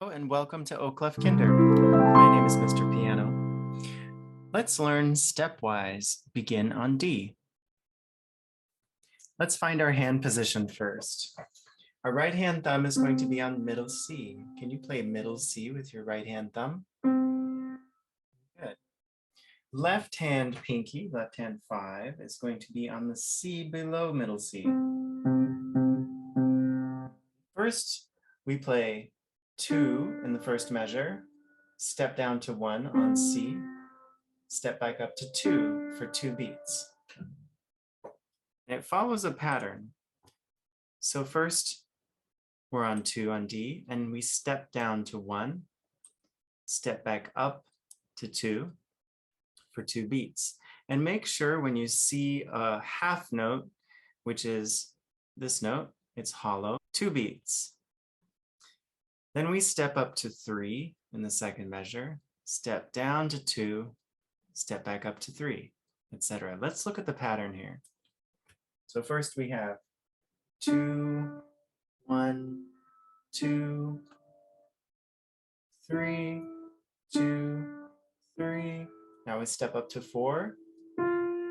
And welcome to Oclef Kinder. My name is Mr. Piano. Let's learn stepwise. Begin on D. Let's find our hand position first. Our right hand thumb is going to be on middle C. Can you play middle C with your right hand thumb? Good. Left hand pinky, left hand 5, is going to be on the C below middle C. First, we play 2 in the first measure, step down to 1 on C, step back up to 2 for 2 beats. And it follows a pattern. So first, we're on 2 on D, and we step down to 1, step back up to 2 for 2 beats. And make sure when you see a half note, which is this note, it's hollow, 2 beats. Then we step up to 3 in the second measure, step down to 2, step back up to 3, etc. Let's look at the pattern here. So first we have 2, 1, 2, 3, 2, 3. Now we step up to 4,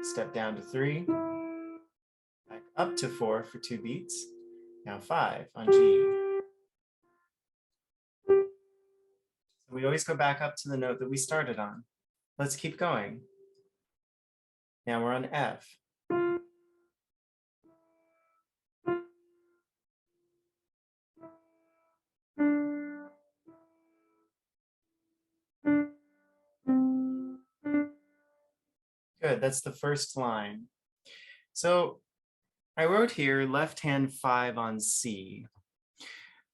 step down to 3, back up to 4 for 2 beats. Now 5 on G. So we always go back up to the note that we started on. Let's keep going. Now we're on F. Good, that's the first line. So I wrote here left hand 5 on C.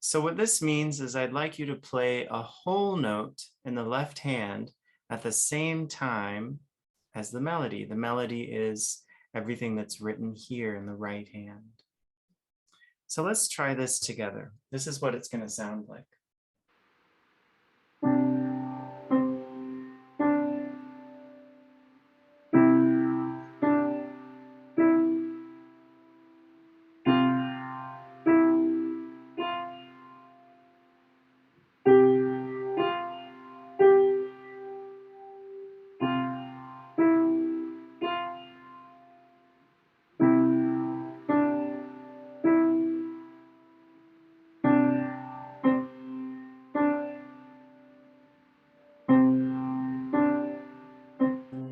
So what this means is I'd like you to play a whole note in the left hand at the same time as the melody. The melody is everything that's written here in the right hand. So let's try this together. This is what it's going to sound like.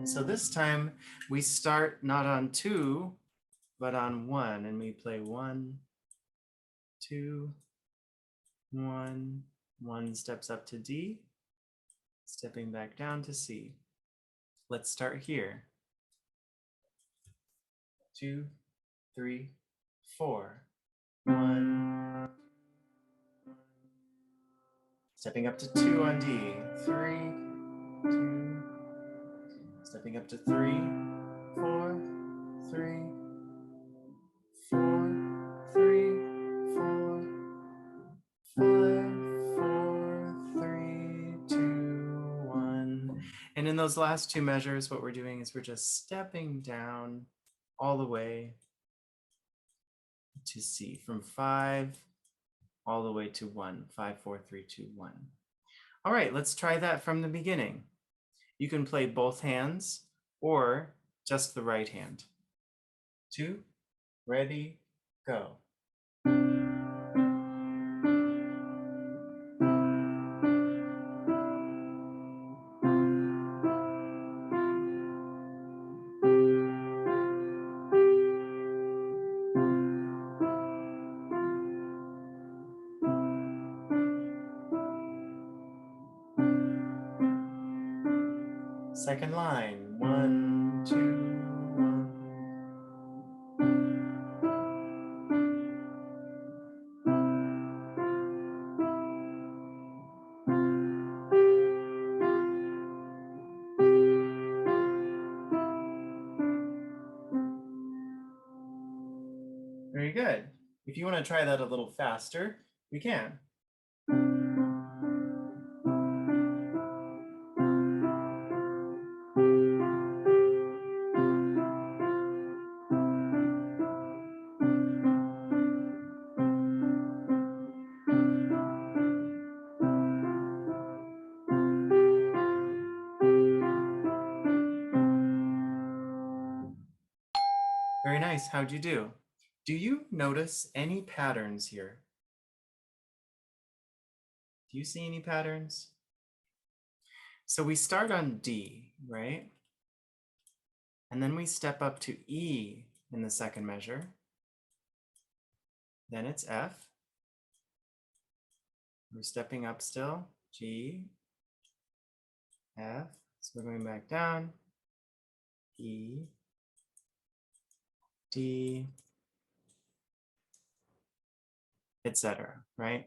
So this time we start not on 2, but on 1, and we play 1, 2, 1, 1 steps up to D, stepping back down to C. Let's start here. 2, 3, 4. 1. Stepping up to 2 on D. 3, 2. Stepping up to 3, 4, 3, 4, 3, 4, 5, 4, 3, 2, 1. And in those last 2 measures, what we're doing is we're just stepping down all the way to C, from 5 all the way to 1. 5, 4, 3, 2, 1. All right, let's try that from the beginning. You can play both hands or just the right hand. 2, ready, go. Second line, 1, 2, 1. Very good. If you want to try that a little faster, we can. Nice, how'd you do? Do you notice any patterns here? Do you see any patterns? So we start on D, right? And then we step up to E in the second measure. Then it's F. We're stepping up still, G, F. So we're going back down, E, D, etc., right?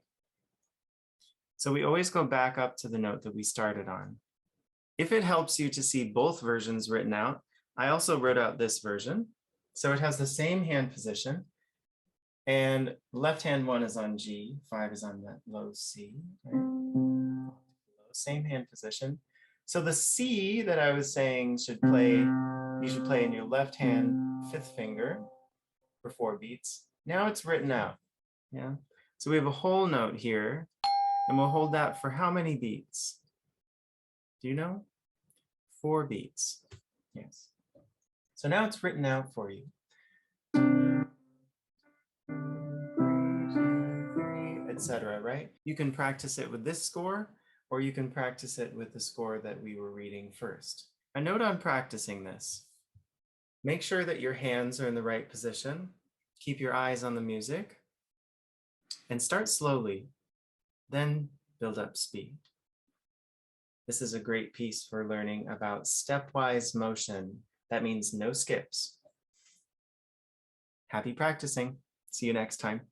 So we always go back up to the note that we started on. If it helps you to see both versions written out, I also wrote out this version. So it has the same hand position, and left hand 1 is on G, 5 is on that low C, right? Same hand position. So the C that I was saying should play, you should play in your left hand 5th finger for 4 beats. Now it's written out. Yeah. So we have a whole note here, and we'll hold that for how many beats? Do you know? 4 beats. Yes. So now it's written out for you. 2, 3, etc., right? You can practice it with this score, or you can practice it with the score that we were reading first. A note on practicing this. Make sure that your hands are in the right position. Keep your eyes on the music. And start slowly, then build up speed. This is a great piece for learning about stepwise motion. That means no skips. Happy practicing. See you next time.